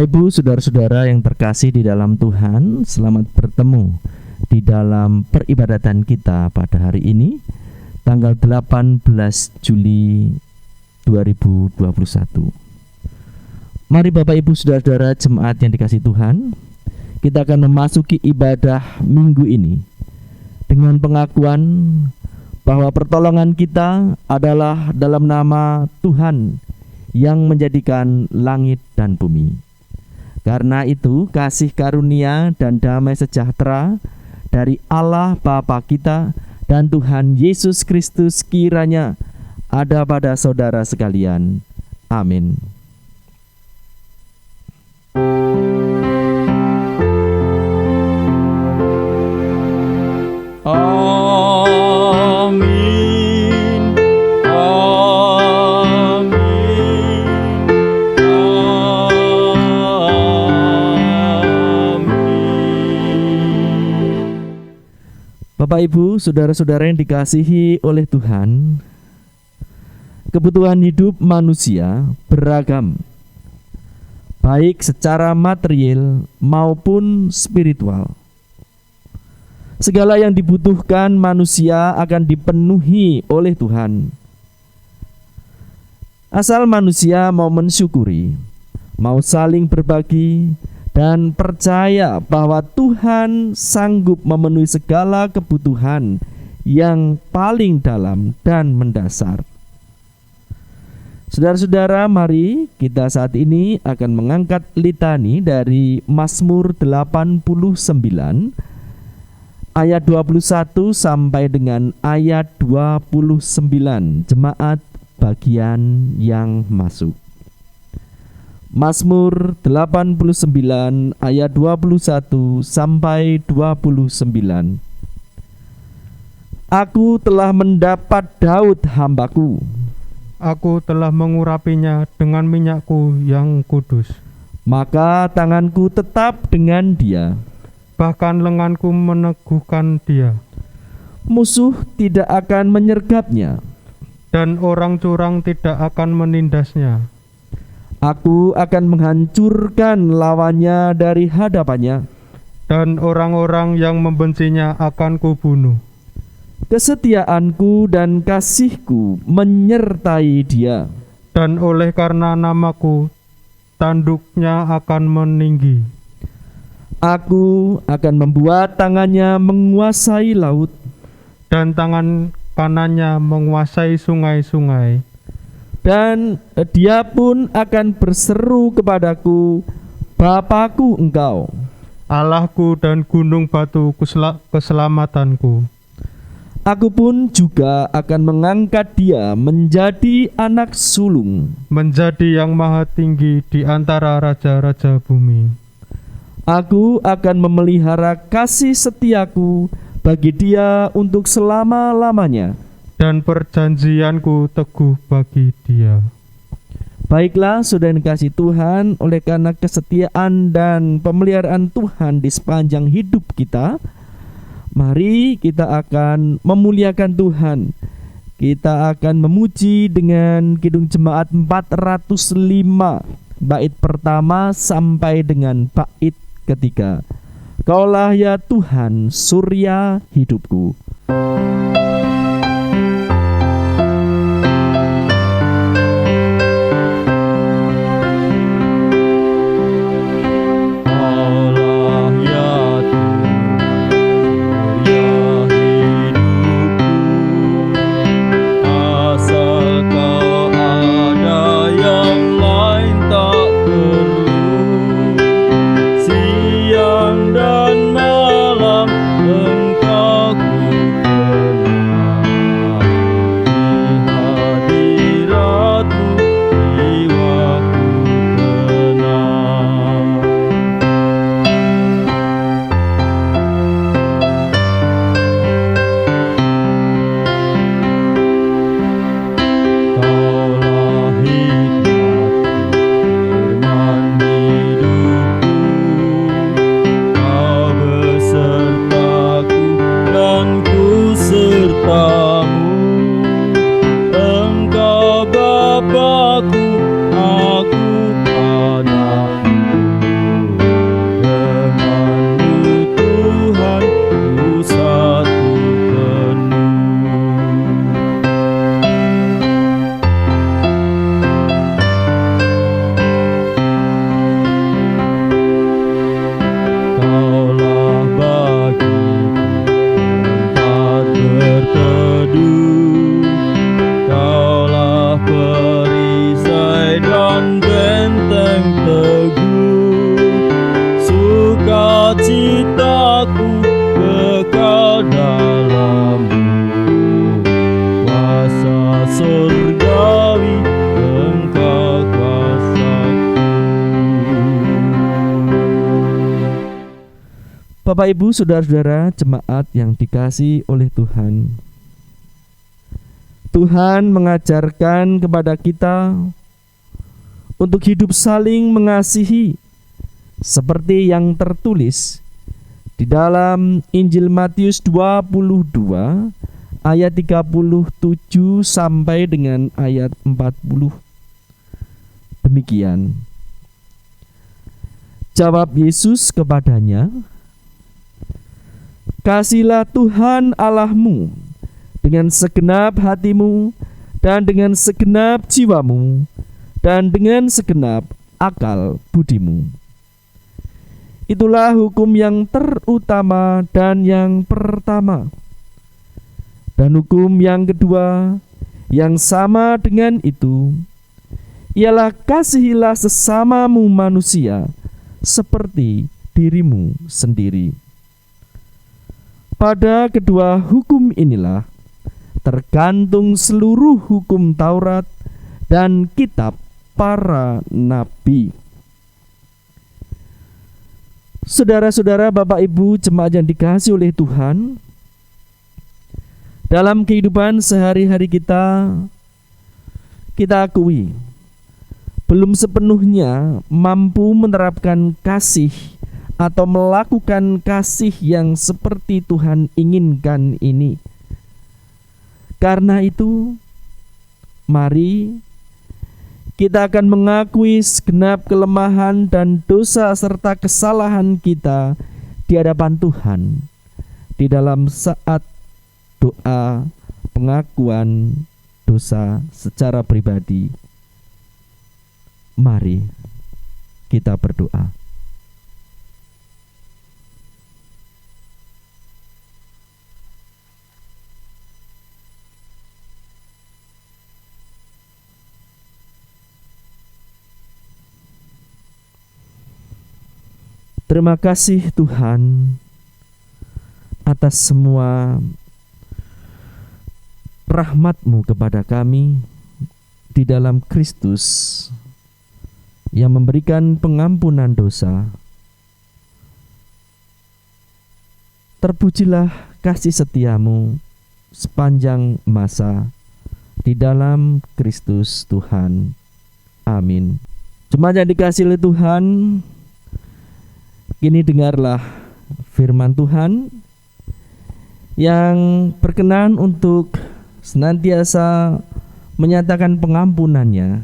Bapak Ibu, saudara-saudara yang terkasih di dalam Tuhan, selamat bertemu di dalam peribadatan kita pada hari ini, tanggal 18 Juli 2021. Mari Bapak Ibu, saudara-saudara jemaat yang dikasih Tuhan, kita akan memasuki ibadah minggu ini dengan pengakuan bahwa pertolongan kita adalah dalam nama Tuhan yang menjadikan langit dan bumi. Karena itu, kasih karunia dan damai sejahtera dari Allah Bapa kita dan Tuhan Yesus Kristus kiranya ada pada saudara sekalian. Amin. Bapak Ibu, saudara-saudara yang dikasihi oleh Tuhan, kebutuhan hidup manusia beragam, baik secara material maupun spiritual. Segala yang dibutuhkan manusia akan dipenuhi oleh Tuhan. Asal manusia mau mensyukuri, mau saling berbagi, dan percaya bahwa Tuhan sanggup memenuhi segala kebutuhan yang paling dalam dan mendasar. Saudara-saudara, mari kita saat ini akan mengangkat litani dari Mazmur 89 ayat 21 sampai dengan ayat 29, jemaat bagian yang masuk. Mazmur 89 ayat 21 sampai 29. Aku telah mendapat Daud hambaku. Aku telah mengurapinya dengan minyakku yang kudus. Maka tanganku tetap dengan dia, bahkan lenganku meneguhkan dia. Musuh tidak akan menyergapnya, dan orang curang tidak akan menindasnya. Aku akan menghancurkan lawannya dari hadapannya, dan orang-orang yang membencinya akan kubunuh. Kesetiaanku dan kasihku menyertai dia, dan oleh karena namaku, tanduknya akan meninggi. Aku akan membuat tangannya menguasai laut, dan tangan kanannya menguasai sungai-sungai. Dan dia pun akan berseru kepadaku, Bapakku engkau, Allahku dan gunung batu keselamatanku. Aku pun juga akan mengangkat dia menjadi anak sulung, menjadi yang maha tinggi di antara raja-raja bumi. Aku akan memelihara kasih setiaku bagi dia untuk selama-lamanya, dan perjanjianku teguh bagi dia. Baiklah, saudara yang dikasihi Tuhan, oleh karena kesetiaan dan pemeliharaan Tuhan di sepanjang hidup kita, mari kita akan memuliakan Tuhan. Kita akan memuji dengan Kidung Jemaat 405, bait pertama sampai dengan bait ketiga. Kaulah ya Tuhan, surya hidupku. Siang dan malam engkau ku Bapak Ibu saudara-saudara jemaat yang dikasihi oleh Tuhan, Tuhan mengajarkan kepada kita untuk hidup saling mengasihi seperti yang tertulis di dalam Injil Matius 22 ayat 37 sampai dengan ayat 40. Demikian. Jawab Yesus kepadanya, "Kasihilah Tuhan Allahmu dengan segenap hatimu dan dengan segenap jiwamu dan dengan segenap akal budimu. Itulah hukum yang terutama dan yang pertama. Dan hukum yang kedua yang sama dengan itu ialah kasihilah sesamamu manusia seperti dirimu sendiri. Pada kedua hukum inilah tergantung seluruh hukum Taurat dan kitab para nabi." Saudara-saudara, Bapak Ibu jemaat yang dikasihi oleh Tuhan, dalam kehidupan sehari-hari kita akui belum sepenuhnya mampu menerapkan kasih atau melakukan kasih yang seperti Tuhan inginkan ini. Karena itu, mari kita akan mengakui segenap kelemahan dan dosa serta kesalahan kita di hadapan Tuhan di dalam saat doa pengakuan dosa secara pribadi. Mari kita berdoa. Terima kasih Tuhan atas semua rahmat-Mu kepada kami di dalam Kristus yang memberikan pengampunan dosa. Terpujilah kasih setia-Mu sepanjang masa di dalam Kristus Tuhan. Amin. Jemaat yang dikasihi oleh Tuhan, kini dengarlah firman Tuhan yang berkenan untuk senantiasa menyatakan pengampunannya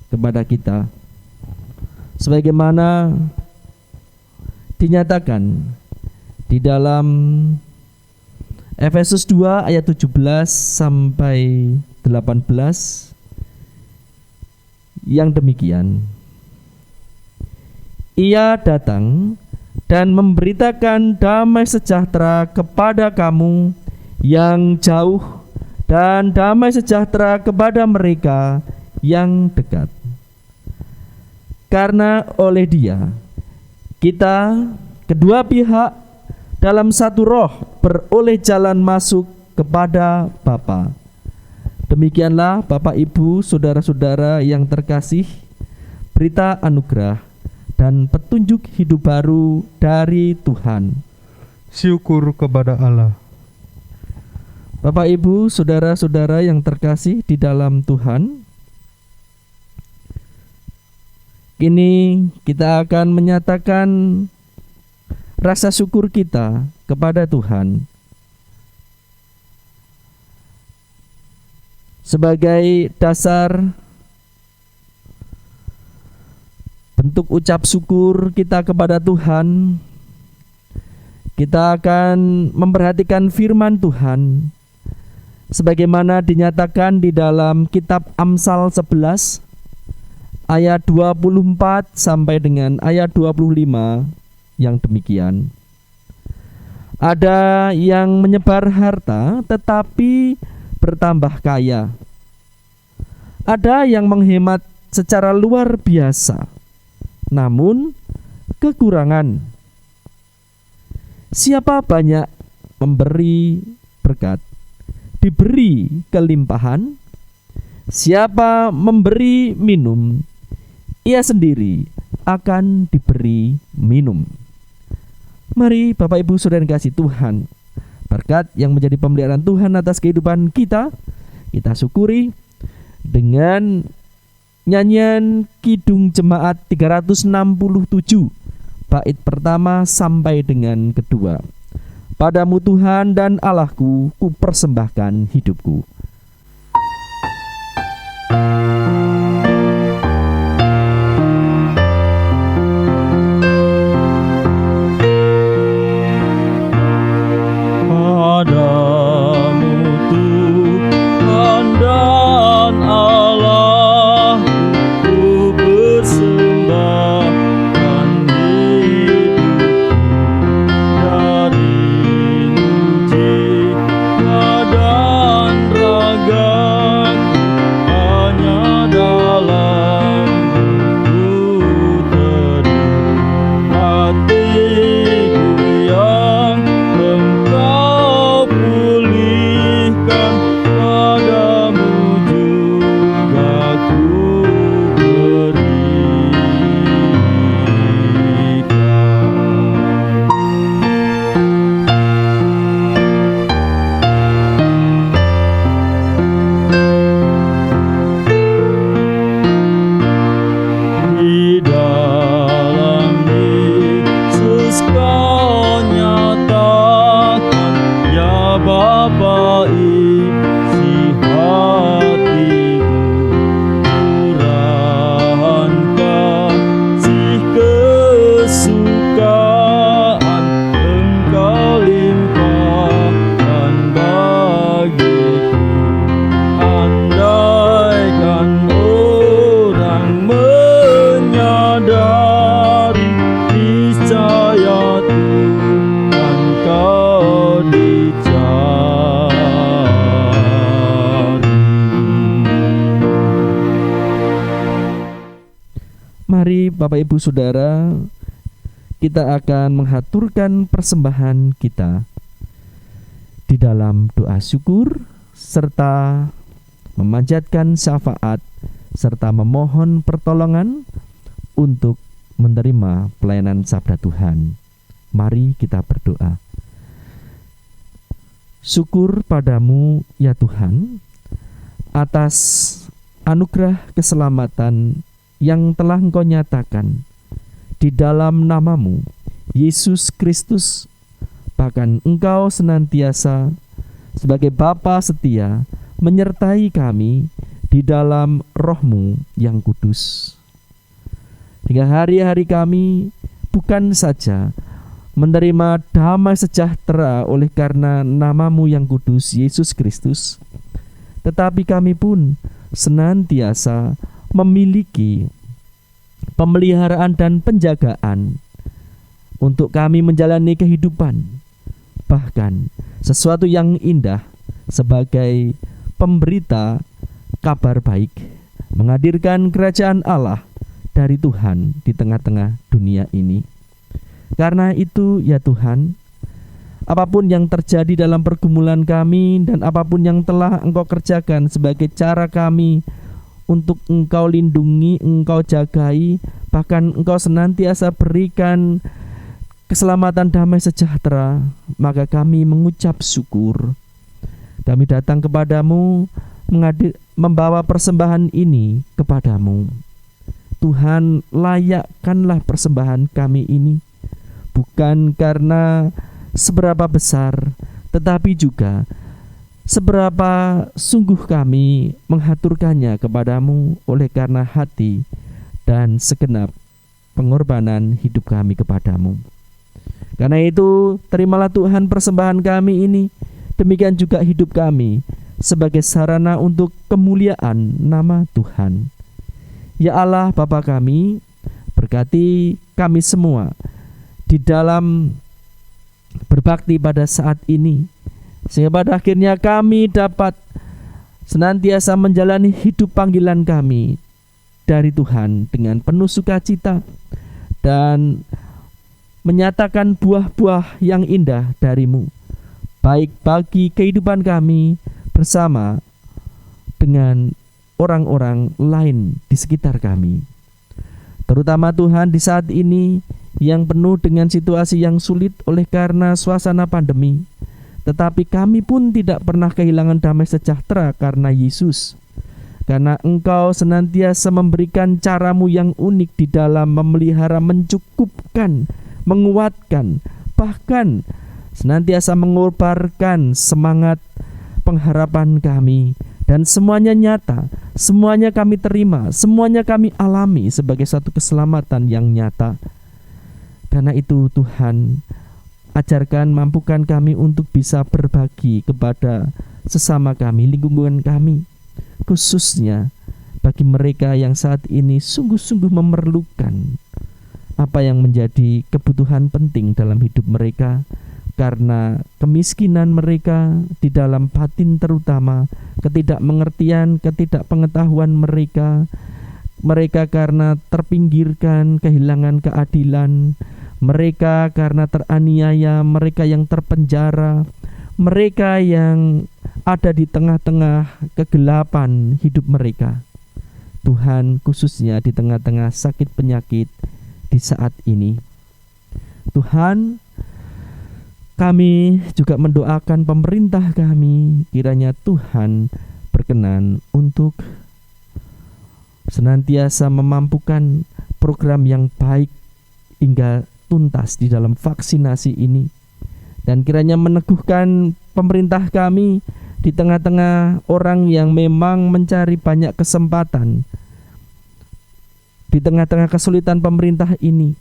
kepada kita, sebagaimana dinyatakan di dalam Efesus 2 ayat 17 sampai 18 yang demikian. Ia datang dan memberitakan damai sejahtera kepada kamu yang jauh dan damai sejahtera kepada mereka yang dekat. Karena oleh Dia kita kedua pihak dalam satu roh beroleh jalan masuk kepada Bapa. Demikianlah Bapak Ibu saudara-saudara yang terkasih, berita anugerah dan petunjuk hidup baru dari Tuhan. Syukur kepada Allah. Bapak Ibu saudara-saudara yang terkasih di dalam Tuhan, kini kita akan menyatakan rasa syukur kita kepada Tuhan sebagai dasar bentuk ucap syukur kita kepada Tuhan. Kita akan memperhatikan firman Tuhan sebagaimana dinyatakan di dalam kitab Amsal 11 ayat 24 sampai dengan ayat 25 yang demikian. Ada yang menyebar harta tetapi bertambah kaya. Ada yang menghemat secara luar biasa, namun kekurangan. Siapa banyak memberi berkat, diberi kelimpahan. Siapa memberi minum, ia sendiri akan diberi minum. Mari Bapak Ibu Saudara yang kasih Tuhan, berkat yang menjadi pemeliharaan Tuhan atas kehidupan kita, kita syukuri dengan nyanyian Kidung Jemaat 367 bait pertama sampai dengan kedua. Padamu Tuhan dan Allahku, ku persembahkan hidupku. Mari Bapak Ibu Saudara, kita akan menghaturkan persembahan kita di dalam doa syukur serta memanjatkan syafaat serta memohon pertolongan untuk menerima pelayanan sabda Tuhan. Mari kita berdoa. Syukur padamu ya Tuhan atas anugerah keselamatan yang telah Engkau nyatakan di dalam namamu, Yesus Kristus. Bahkan Engkau senantiasa sebagai Bapa setia menyertai kami di dalam Roh-Mu yang kudus. Hingga hari-hari kami bukan saja menerima damai sejahtera oleh karena namamu yang kudus, Yesus Kristus, tetapi kami pun senantiasa memiliki pemeliharaan dan penjagaan untuk kami menjalani kehidupan, bahkan sesuatu yang indah sebagai pemberita kabar baik, menghadirkan kerajaan Allah dari Tuhan di tengah-tengah dunia ini. Karena itu ya Tuhan, apapun yang terjadi dalam pergumulan kami dan apapun yang telah Engkau kerjakan sebagai cara kami untuk Engkau lindungi, Engkau jagai, bahkan Engkau senantiasa berikan keselamatan damai sejahtera, maka kami mengucap syukur. Kami datang kepadamu, membawa persembahan ini kepadamu. Tuhan, layakkanlah persembahan kami ini, bukan karena seberapa besar, tetapi juga seberapa sungguh kami menghaturkannya kepadamu oleh karena hati dan segenap pengorbanan hidup kami kepadamu. Karena itu, terimalah Tuhan persembahan kami ini, demikian juga hidup kami sebagai sarana untuk kemuliaan nama Tuhan. Ya Allah Bapa kami, berkati kami semua di dalam berbakti pada saat ini, sehingga pada akhirnya kami dapat senantiasa menjalani hidup panggilan kami dari Tuhan dengan penuh sukacita dan menyatakan buah-buah yang indah dari-Mu, baik bagi kehidupan kami bersama dengan orang-orang lain di sekitar kami. Terutama Tuhan, di saat ini yang penuh dengan situasi yang sulit oleh karena suasana pandemi. Tetapi kami pun tidak pernah kehilangan damai sejahtera karena Yesus. Karena Engkau senantiasa memberikan caramu yang unik di dalam memelihara, mencukupkan, menguatkan, bahkan senantiasa mengobarkan semangat pengharapan kami. Dan semuanya nyata, semuanya kami terima, semuanya kami alami sebagai satu keselamatan yang nyata. Karena itu Tuhan, ajarkan, mampukan kami untuk bisa berbagi kepada sesama kami, lingkungan kami, khususnya bagi mereka yang saat ini sungguh-sungguh memerlukan apa yang menjadi kebutuhan penting dalam hidup mereka, karena kemiskinan mereka di dalam batin, terutama ketidakmengertian, ketidakpengetahuan mereka karena terpinggirkan, kehilangan keadilan, mereka karena teraniaya, mereka yang terpenjara, mereka yang ada di tengah-tengah kegelapan hidup mereka. Tuhan, khususnya di tengah-tengah sakit penyakit di saat ini, Tuhan, kami juga mendoakan pemerintah kami, kiranya Tuhan berkenan untuk senantiasa memampukan program yang baik hingga tuntas di dalam vaksinasi ini, dan kiranya meneguhkan pemerintah kami di tengah-tengah orang yang memang mencari banyak kesempatan di tengah-tengah kesulitan pemerintah ini,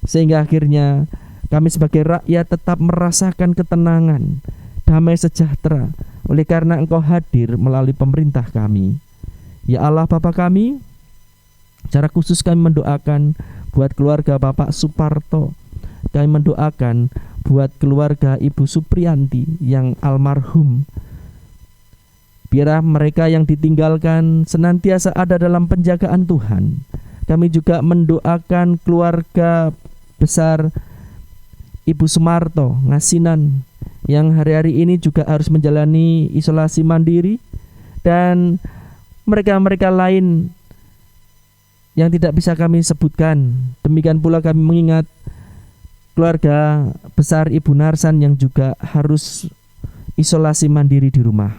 sehingga akhirnya kami sebagai rakyat tetap merasakan ketenangan, damai sejahtera oleh karena Engkau hadir melalui pemerintah kami. Ya Allah Bapa kami, secara khusus kami mendoakan buat keluarga Bapak Suparto. Kami mendoakan buat keluarga Ibu Supriyanti yang almarhum. Biarlah mereka yang ditinggalkan senantiasa ada dalam penjagaan Tuhan. Kami juga mendoakan keluarga besar Ibu Sumarto Ngasinan yang hari-hari ini juga harus menjalani isolasi mandiri, dan mereka-mereka lain yang tidak bisa kami sebutkan. Demikian pula kami mengingat keluarga besar Ibu Narsan yang juga harus isolasi mandiri di rumah.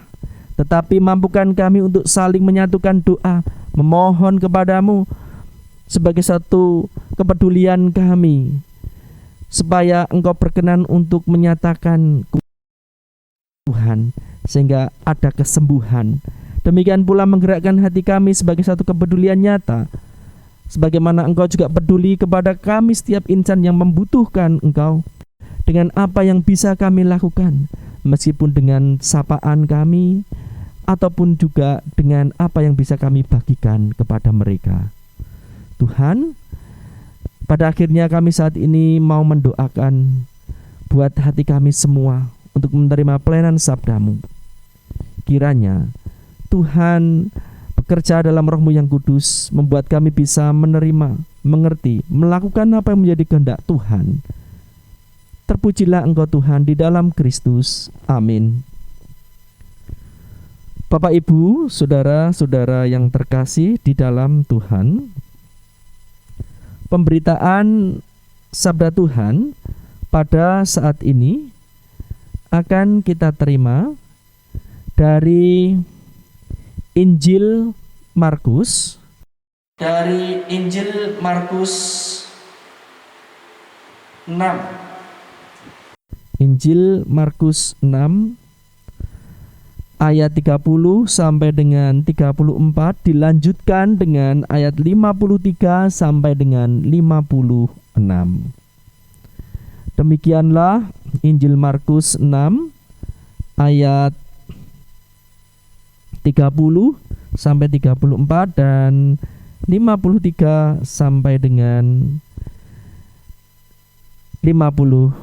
Tetapi mampukan kami untuk saling menyatukan doa, memohon kepadamu sebagai satu kepedulian kami, supaya Engkau berkenan untuk menyatakan Tuhan, sehingga ada kesembuhan. Demikian pula menggerakkan hati kami sebagai satu kepedulian nyata, sebagaimana Engkau juga peduli kepada kami setiap insan yang membutuhkan Engkau, dengan apa yang bisa kami lakukan, meskipun dengan sapaan kami ataupun juga dengan apa yang bisa kami bagikan kepada mereka. Tuhan, pada akhirnya kami saat ini mau mendoakan buat hati kami semua untuk menerima pelayanan sabda-Mu. Kiranya Tuhan bekerja dalam Roh-Mu yang kudus, membuat kami bisa menerima, mengerti, melakukan apa yang menjadi kehendak Tuhan. Terpujilah Engkau Tuhan di dalam Kristus. Amin. Bapak, Ibu, saudara-saudara yang terkasih di dalam Tuhan, pemberitaan sabda Tuhan pada saat ini akan kita terima dari Injil Markus. Dari Injil Markus 6. Injil Markus 6 ayat 30 sampai dengan 34, dilanjutkan dengan ayat 53 sampai dengan 56. Demikianlah Injil Markus 6 ayat 30 sampai 34 dan 53 sampai dengan 56.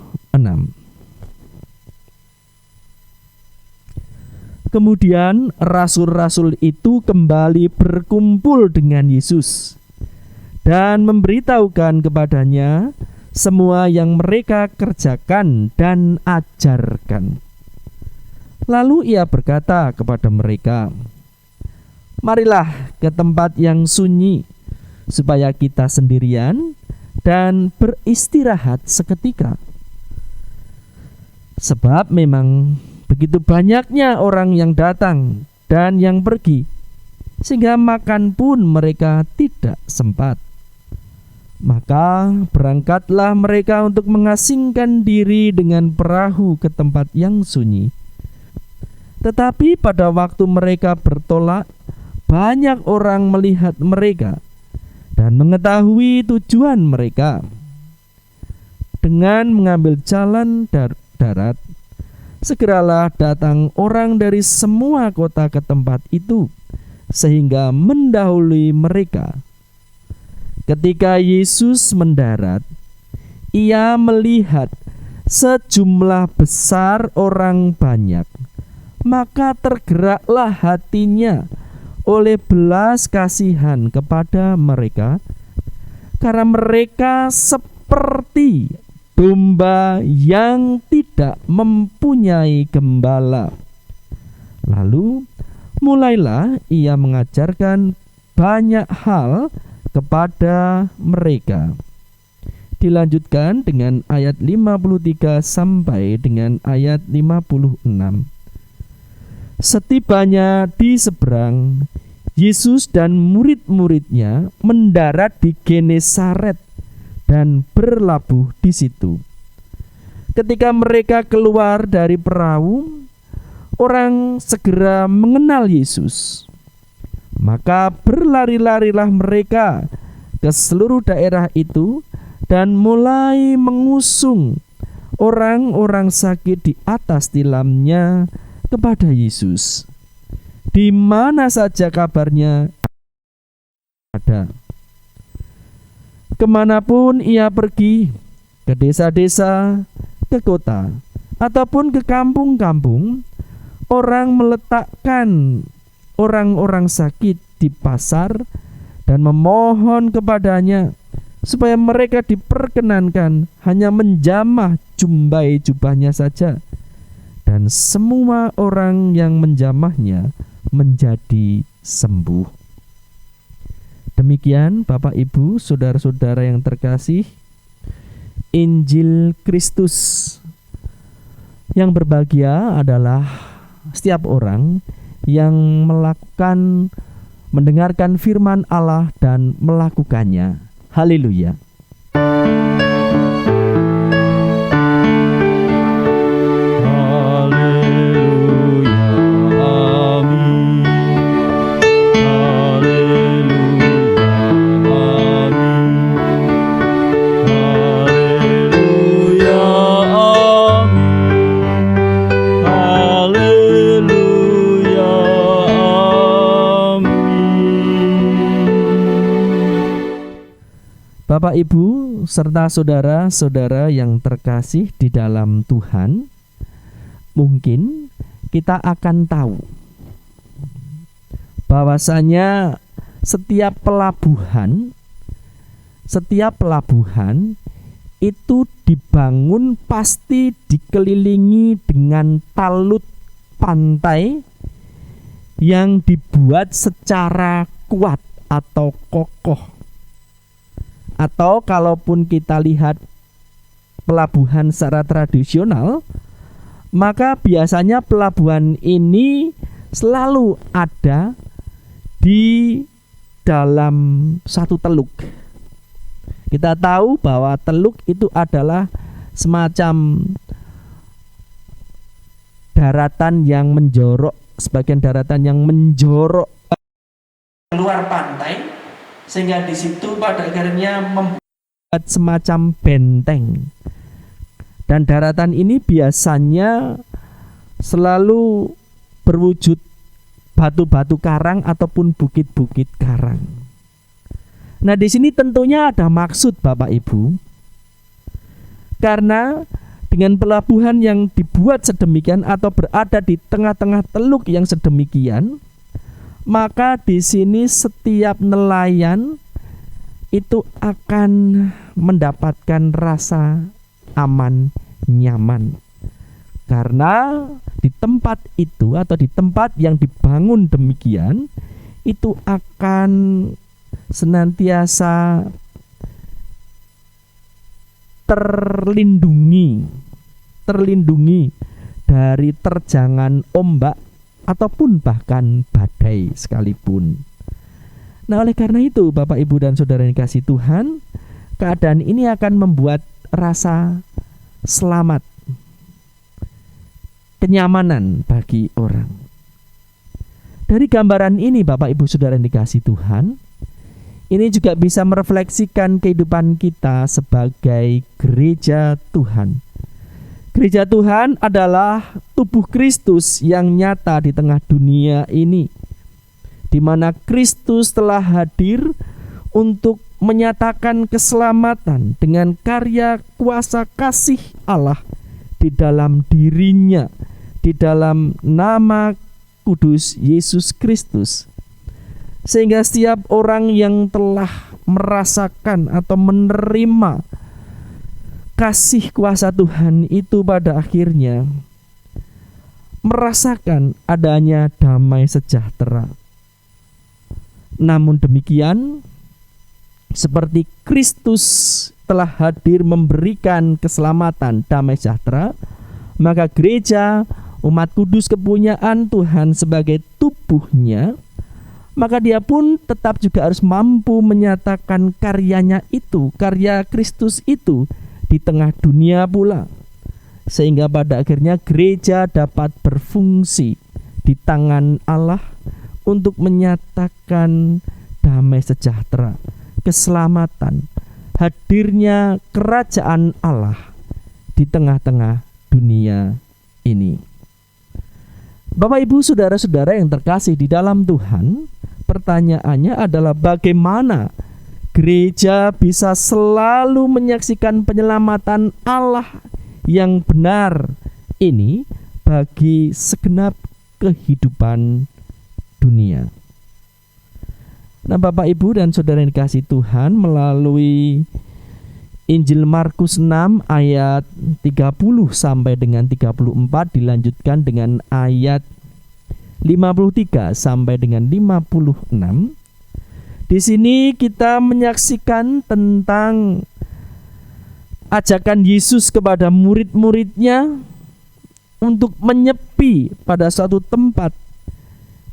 Kemudian rasul-rasul itu kembali berkumpul dengan Yesus dan memberitahukan kepadanya semua yang mereka kerjakan dan ajarkan. Lalu ia berkata kepada mereka, "Marilah ke tempat yang sunyi, supaya kita sendirian dan beristirahat seketika. Sebab memang begitu banyaknya orang yang datang dan yang pergi, sehingga makan pun mereka tidak sempat. Maka berangkatlah mereka untuk mengasingkan diri dengan perahu ke tempat yang sunyi. Tetapi pada waktu mereka bertolak, banyak orang melihat mereka dan mengetahui tujuan mereka. Dengan mengambil jalan darat, segeralah datang orang dari semua kota ke tempat itu, sehingga mendahului mereka. Ketika Yesus mendarat, ia melihat sejumlah besar orang banyak, maka tergeraklah hatinya oleh belas kasihan kepada mereka, karena mereka seperti domba yang tidak mempunyai gembala. Lalu mulailah ia mengajarkan banyak hal kepada mereka. Dilanjutkan dengan ayat 53 sampai dengan ayat 56. Setibanya di seberang, Yesus dan murid-muridnya mendarat di Genesaret dan berlabuh di situ. Ketika mereka keluar dari perahu, orang segera mengenal Yesus. Maka berlari-larilah mereka ke seluruh daerah itu dan mulai mengusung orang-orang sakit di atas tilamnya kepada Yesus. Di mana saja kabarnya ada. Kemanapun ia pergi, ke desa-desa, ke kota, ataupun ke kampung-kampung, orang meletakkan orang-orang sakit di pasar dan memohon kepadanya supaya mereka diperkenankan hanya menjamah jumbai jubahnya saja, dan semua orang yang menjamahnya menjadi sembuh. Demikian Bapak Ibu, saudara-saudara yang terkasih, Injil Kristus. Yang berbahagia adalah setiap orang yang mendengarkan firman Allah dan melakukannya. Haleluya. Bapak Ibu serta saudara-saudara yang terkasih di dalam Tuhan, mungkin kita akan tahu bahwasanya setiap pelabuhan itu dibangun pasti dikelilingi dengan talut pantai yang dibuat secara kuat atau kokoh. Atau kalaupun kita lihat pelabuhan secara tradisional, maka biasanya pelabuhan ini selalu ada di dalam satu teluk. Kita tahu bahwa teluk itu adalah semacam daratan yang menjorok, sebagian daratan yang menjorok keluar pantai, sehingga di situ pada akhirnya membuat semacam benteng. Dan daratan ini biasanya selalu berwujud batu-batu karang ataupun bukit-bukit karang. Nah, di sini tentunya ada maksud Bapak Ibu. Karena dengan pelabuhan yang dibuat sedemikian atau berada di tengah-tengah teluk yang sedemikian, maka di sini setiap nelayan itu akan mendapatkan rasa aman, nyaman. Karena di tempat itu atau di tempat yang dibangun demikian, itu akan senantiasa terlindungi dari terjangan ombak ataupun bahkan badai sekalipun. Nah, oleh karena itu Bapak Ibu dan Saudara yang dikasihi Tuhan, keadaan ini akan membuat rasa selamat, kenyamanan bagi orang. Dari gambaran ini Bapak Ibu Saudara yang dikasihi Tuhan, ini juga bisa merefleksikan kehidupan kita sebagai gereja Tuhan. Gereja Tuhan adalah tubuh Kristus yang nyata di tengah dunia ini, di mana Kristus telah hadir untuk menyatakan keselamatan dengan karya kuasa kasih Allah di dalam dirinya, di dalam nama kudus Yesus Kristus. Sehingga setiap orang yang telah merasakan atau menerima kasih kuasa Tuhan itu pada akhirnya merasakan adanya damai sejahtera. Namun demikian, seperti Kristus telah hadir memberikan keselamatan, damai sejahtera, maka gereja, umat kudus kepunyaan Tuhan sebagai tubuhnya, maka dia pun tetap juga harus mampu menyatakan karyanya itu, karya Kristus itu di tengah dunia pula, sehingga pada akhirnya gereja dapat berfungsi di tangan Allah untuk menyatakan damai sejahtera, keselamatan, hadirnya kerajaan Allah di tengah-tengah dunia ini. Bapak Ibu saudara-saudara yang terkasih di dalam Tuhan, pertanyaannya adalah bagaimana gereja bisa selalu menyaksikan penyelamatan Allah yang benar ini bagi segenap kehidupan dunia. Nah, Bapak Ibu dan Saudara yang dikasihi Tuhan, melalui Injil Markus 6 ayat 30 sampai dengan 34 dilanjutkan dengan ayat 53 sampai dengan 56. Di sini kita menyaksikan tentang ajakan Yesus kepada murid-muridnya untuk menyepi pada suatu tempat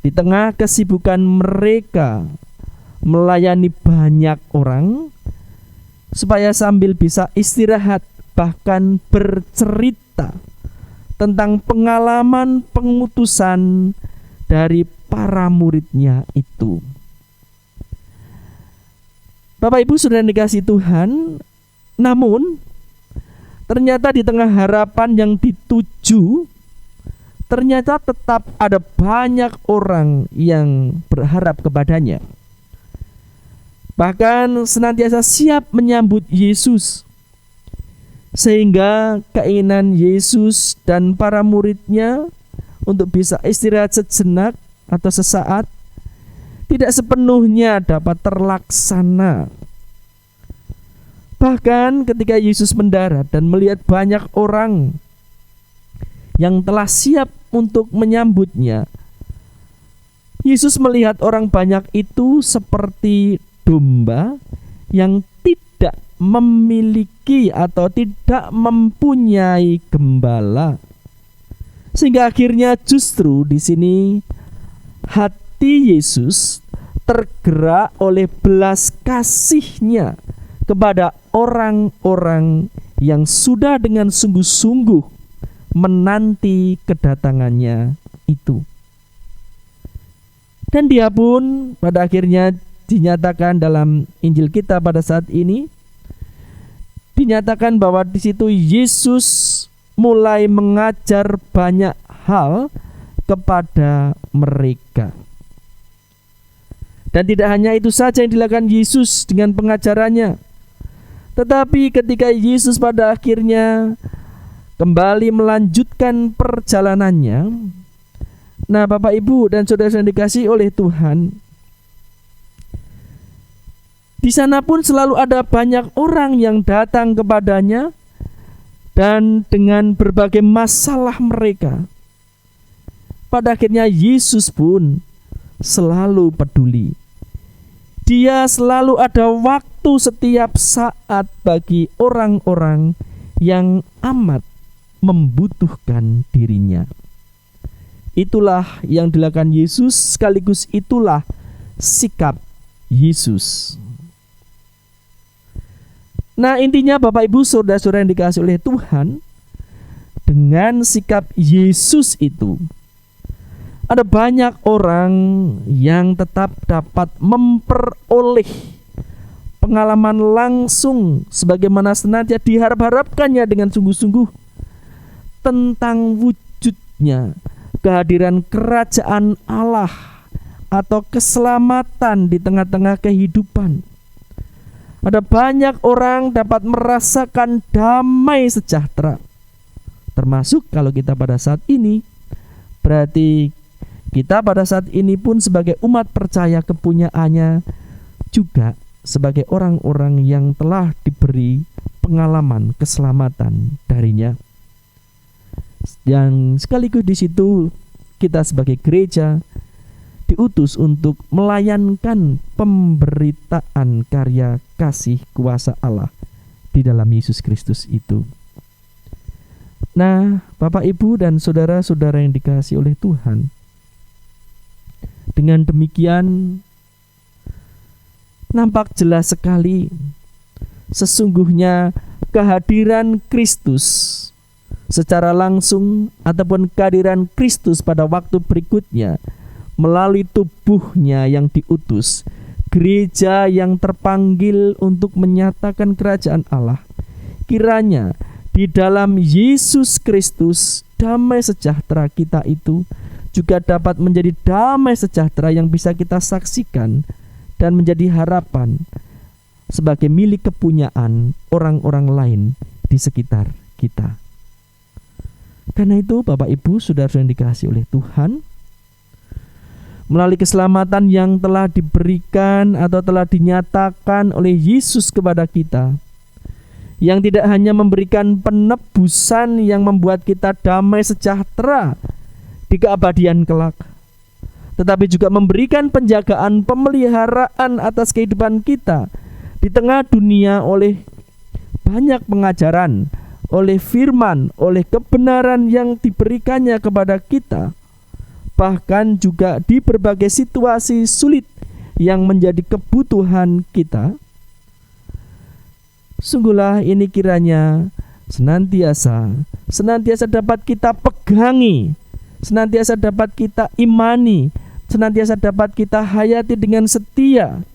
di tengah kesibukan mereka melayani banyak orang, supaya sambil bisa istirahat, bahkan bercerita tentang pengalaman pengutusan dari para muridnya itu. Bapak Ibu sudah dikasihi Tuhan, namun ternyata di tengah harapan yang dituju, ternyata tetap ada banyak orang yang berharap kepadanya, bahkan senantiasa siap menyambut Yesus, sehingga keinginan Yesus dan para muridnya untuk bisa istirahat sejenak atau sesaat tidak sepenuhnya dapat terlaksana. Bahkan ketika Yesus mendarat dan melihat banyak orang yang telah siap untuk menyambutnya, Yesus melihat orang banyak itu seperti domba yang tidak memiliki atau tidak mempunyai gembala. Sehingga akhirnya justru di sini hati Yesus tergerak oleh belas kasih-Nya kepada orang-orang yang sudah dengan sungguh-sungguh menanti kedatangannya itu. Dan dia pun pada akhirnya dinyatakan dalam Injil kita pada saat ini, dinyatakan bahwa di situ Yesus mulai mengajar banyak hal kepada mereka. Dan tidak hanya itu saja yang dilakukan Yesus dengan pengajarannya, tetapi ketika Yesus pada akhirnya kembali melanjutkan perjalanannya, nah Bapak Ibu dan Saudara yang dikasihi oleh Tuhan, di sana pun selalu ada banyak orang yang datang kepadanya dan dengan berbagai masalah mereka. Pada akhirnya Yesus pun selalu peduli. Dia selalu ada waktu waktu setiap saat bagi orang-orang yang amat membutuhkan dirinya. Itulah yang dilakukan Yesus, sekaligus itulah sikap Yesus. Nah, intinya Bapak Ibu saudara-saudara yang dikasihi oleh Tuhan, dengan sikap Yesus itu ada banyak orang yang tetap dapat memperoleh pengalaman langsung sebagaimana senantiasa diharap-harapkannya dengan sungguh-sungguh tentang wujudnya kehadiran kerajaan Allah atau keselamatan di tengah-tengah kehidupan. Ada banyak orang dapat merasakan damai sejahtera. Termasuk kalau kita pada saat ini, berarti kita pada saat ini pun sebagai umat percaya kepunyaannya juga sebagai orang-orang yang telah diberi pengalaman keselamatan darinya. Yang sekaligus di situ kita sebagai gereja diutus untuk melayankan pemberitaan karya kasih kuasa Allah di dalam Yesus Kristus itu. Nah, Bapak Ibu dan saudara-saudara yang dikasihi oleh Tuhan, dengan demikian nampak jelas sekali sesungguhnya kehadiran Kristus secara langsung ataupun kehadiran Kristus pada waktu berikutnya melalui tubuhnya yang diutus, gereja yang terpanggil untuk menyatakan kerajaan Allah. Kiranya di dalam Yesus Kristus damai sejahtera kita itu juga dapat menjadi damai sejahtera yang bisa kita saksikan dan menjadi harapan sebagai milik kepunyaan orang-orang lain di sekitar kita. Karena itu Bapak Ibu saudara yang dikasihi oleh Tuhan, melalui keselamatan yang telah diberikan atau telah dinyatakan oleh Yesus kepada kita, yang tidak hanya memberikan penebusan yang membuat kita damai sejahtera di keabadian kelak, tetapi juga memberikan penjagaan pemeliharaan atas kehidupan kita di tengah dunia oleh banyak pengajaran, oleh firman, oleh kebenaran yang diberikannya kepada kita, bahkan juga di berbagai situasi sulit yang menjadi kebutuhan kita. Sungguhlah ini kiranya senantiasa dapat kita pegangi, senantiasa dapat kita imani, senantiasa dapat kita hayati dengan setia,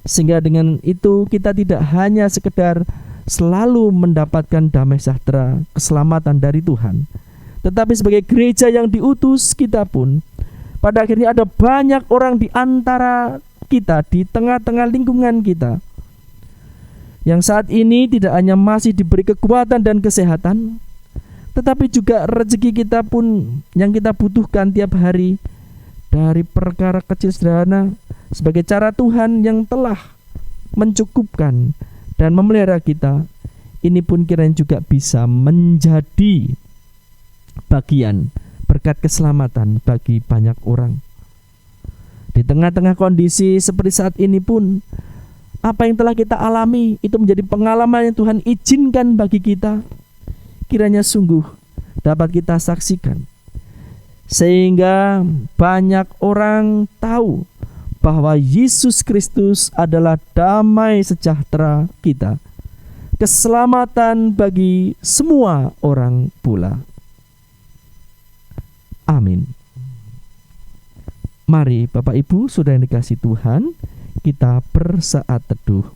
sehingga dengan itu kita tidak hanya sekedar selalu mendapatkan damai sejahtera, keselamatan dari Tuhan, tetapi sebagai gereja yang diutus kita pun pada akhirnya ada banyak orang di antara kita, di tengah-tengah lingkungan kita, yang saat ini tidak hanya masih diberi kekuatan dan kesehatan, tetapi juga rezeki kita pun yang kita butuhkan tiap hari dari perkara kecil sederhana sebagai cara Tuhan yang telah mencukupkan dan memelihara kita. Ini pun kiranya juga bisa menjadi bagian berkat keselamatan bagi banyak orang. Di tengah-tengah kondisi seperti saat ini pun, apa yang telah kita alami itu menjadi pengalaman yang Tuhan izinkan bagi kita, kiranya sungguh dapat kita saksikan, sehingga banyak orang tahu bahwa Yesus Kristus adalah damai sejahtera kita, keselamatan bagi semua orang pula. Amin. Mari Bapak Ibu saudara yang dikasihi Tuhan, kita bersaat teduh.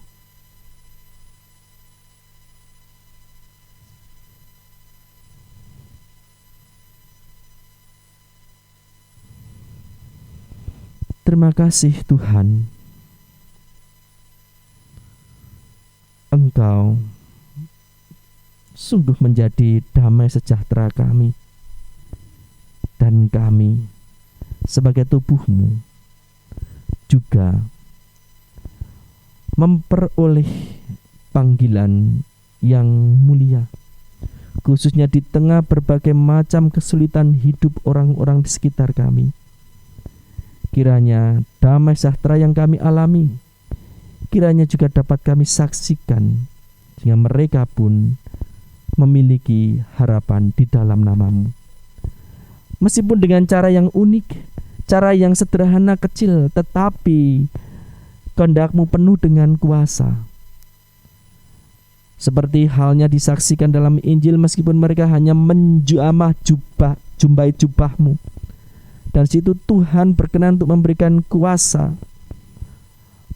Terima kasih Tuhan, Engkau sungguh menjadi damai sejahtera kami, dan kami sebagai tubuh-Mu juga memperoleh panggilan yang mulia, khususnya di tengah berbagai macam kesulitan hidup orang-orang di sekitar kami. Kiranya damai sejahtera yang kami alami, kiranya juga dapat kami saksikan, sehingga mereka pun memiliki harapan di dalam nama-Mu. Meskipun dengan cara yang unik, cara yang sederhana kecil, tetapi kehendak-Mu penuh dengan kuasa. Seperti halnya disaksikan dalam Injil, meskipun mereka hanya jumbai jubah-Mu, dan situ Tuhan berkenan untuk memberikan kuasa,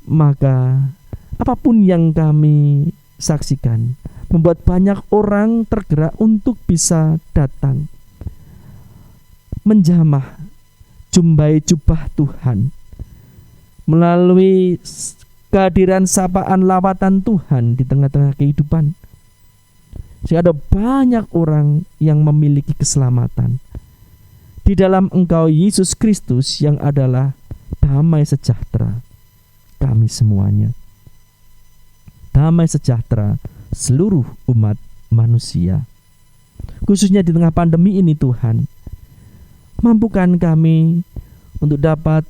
maka apapun yang kami saksikan membuat banyak orang tergerak untuk bisa datang menjamah jumbai jubah Tuhan melalui kehadiran sapaan lawatan Tuhan di tengah-tengah kehidupan. Sehingga ada banyak orang yang memiliki keselamatan di dalam Engkau Yesus Kristus yang adalah damai sejahtera kami semuanya. Damai sejahtera seluruh umat manusia. Khususnya di tengah pandemi ini Tuhan, mampukan kami untuk dapat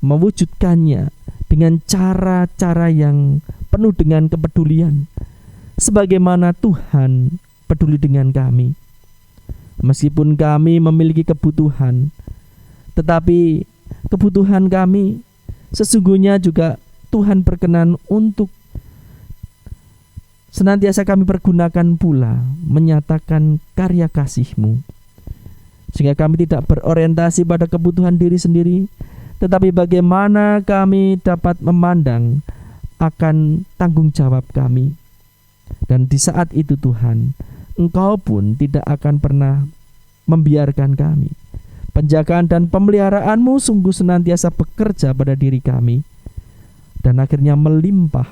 mewujudkannya dengan cara-cara yang penuh dengan kepedulian, sebagaimana Tuhan peduli dengan kami. Meskipun kami memiliki kebutuhan, tetapi kebutuhan kami sesungguhnya juga Tuhan berkenan untuk senantiasa kami pergunakan pula menyatakan karya kasih-Mu, sehingga kami tidak berorientasi pada kebutuhan diri sendiri, tetapi bagaimana kami dapat memandang akan tanggung jawab kami. Dan di saat itu Tuhan, Engkau pun tidak akan pernah membiarkan kami. Penjagaan dan pemeliharaan-Mu sungguh senantiasa bekerja pada diri kami, dan akhirnya melimpah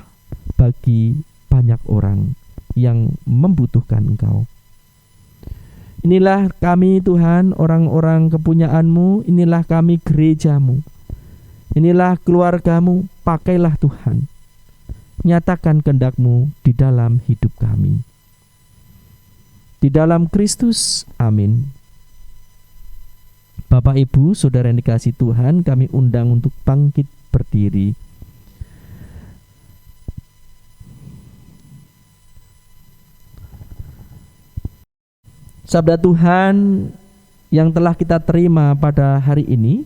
bagi banyak orang yang membutuhkan Engkau. Inilah kami Tuhan, orang-orang kepunyaan-Mu, inilah kami gereja-Mu, inilah keluarga-Mu, pakailah Tuhan. Nyatakan kehendak-Mu di dalam hidup kami. Di dalam Kristus, amin. Bapak, Ibu, Saudara yang dikasihi Tuhan, kami undang untuk bangkit berdiri. Sabda Tuhan yang telah kita terima pada hari ini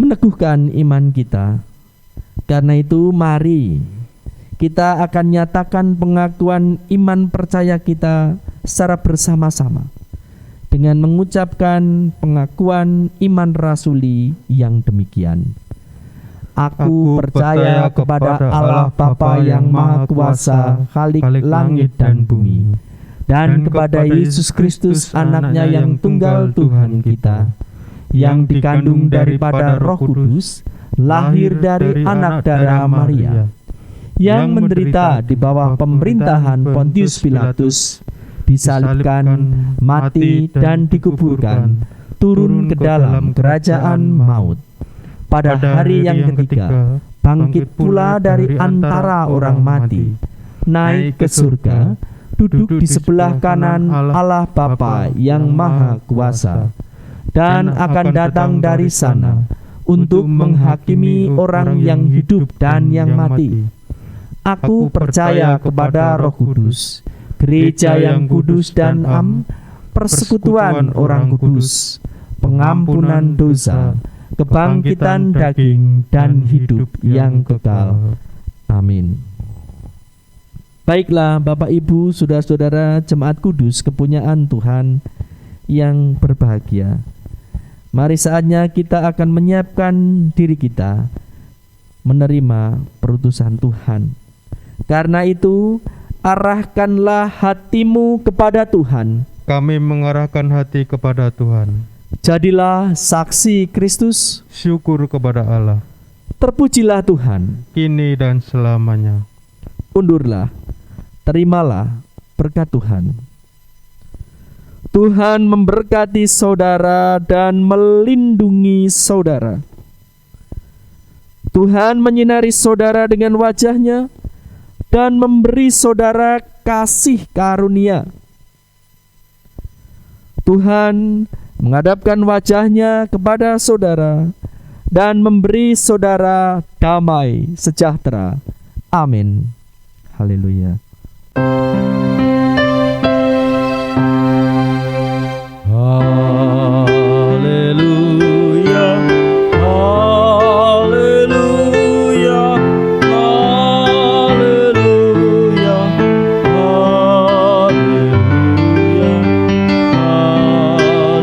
meneguhkan iman kita. Karena itu mari kita akan nyatakan pengakuan iman percaya kita secara bersama-sama dengan mengucapkan pengakuan iman rasuli yang demikian. Aku percaya kepada Allah Bapa yang Maha Kuasa, Khalik langit dan bumi, dan kepada Yesus Kristus anaknya yang tunggal Tuhan kita, yang dikandung daripada Roh Kudus, lahir dari anak darah Maria, yang menderita di bawah pemerintahan Pontius Pilatus, disalibkan, mati dan dikuburkan, turun ke dalam kerajaan maut. Pada hari yang ketiga, bangkit pula dari antara orang mati, naik ke surga, duduk di sebelah kanan Allah Bapa yang Maha Kuasa, dan akan datang dari sana untuk menghakimi orang yang hidup dan yang mati. Aku percaya kepada Roh Kudus, gereja yang kudus dan persekutuan orang kudus, pengampunan dosa, kebangkitan daging, dan hidup yang kekal. Amin. Baiklah Bapak Ibu, Saudara-saudara jemaat kudus kepunyaan Tuhan yang berbahagia, mari saatnya kita akan menyiapkan diri kita menerima perutusan Tuhan. Karena itu, arahkanlah hatimu kepada Tuhan. Kami mengarahkan hati kepada Tuhan. Jadilah saksi Kristus. Syukur kepada Allah. Terpujilah Tuhan, kini dan selamanya. Undurlah, terimalah berkat Tuhan. Tuhan memberkati saudara dan melindungi saudara. Tuhan menyinari saudara dengan wajah-Nya dan memberi saudara kasih karunia. Tuhan menghadapkan wajah-Nya kepada saudara dan memberi saudara damai sejahtera Amin. Haleluya. Haleluya, haleluya, haleluya, haleluya,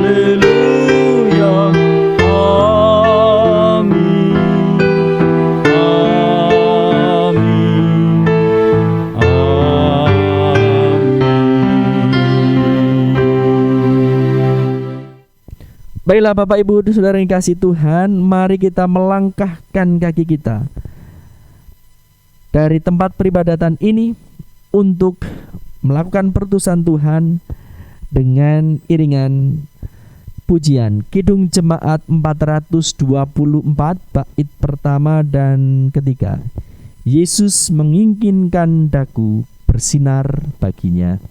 haleluya, amin, Baiklah Bapak Ibu Saudara yang kasih Tuhan, mari kita melangkahkan kaki kita dari tempat peribadatan ini untuk melakukan pertusan Tuhan dengan iringan pujian Kidung Jemaat 424 bait pertama dan ketiga. Yesus menginginkan daku bersinar baginya.